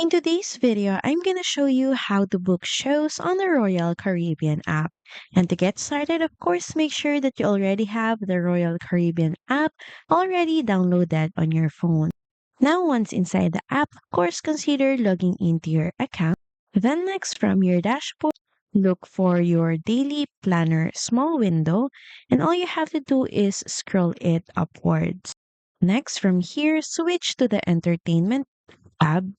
In today's video, I'm gonna show you how to book shows on the Royal Caribbean app. And to get started, of course, make sure that you already have the Royal Caribbean app already downloaded on your phone. Now, once inside the app, of course, consider logging into your account. Then next, from your dashboard, look for your daily planner small window, and all you have to do is scroll it upwards. Next, from here, switch to the entertainment tab,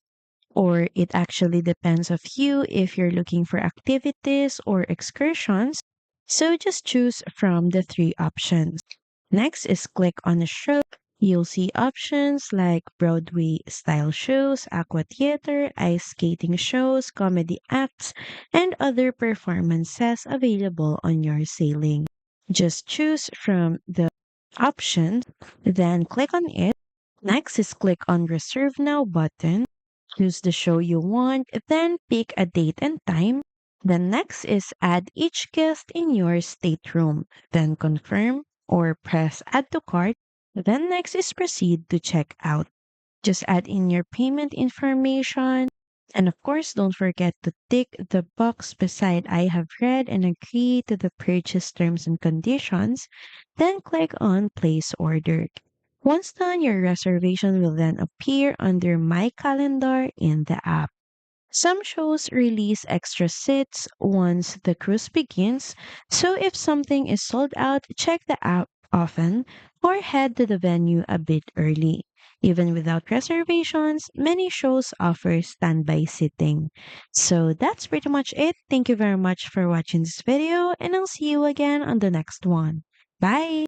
or it actually depends of you if you're looking for activities or excursions. So just choose from the three options. Next is click on the show. You'll see options like Broadway style shows, aqua theater, ice skating shows, comedy acts, and other performances available on your sailing. Just choose from the options, then click on it. Next is click on reserve now button. Choose the show you want, then pick a date and time. Then next is add each guest in your stateroom. Then confirm or press add to cart. Then next is proceed to check out. Just add in your payment information. And of course, don't forget to tick the box beside I have read and agree to the purchase terms and conditions. Then click on place order. Once done, your reservation will then appear under My Calendar in the app. Some shows release extra seats once the cruise begins, so if something is sold out, check the app often or head to the venue a bit early. Even without reservations, many shows offer standby seating. So that's pretty much it. Thank you very much for watching this video, and I'll see you again on the next one. Bye!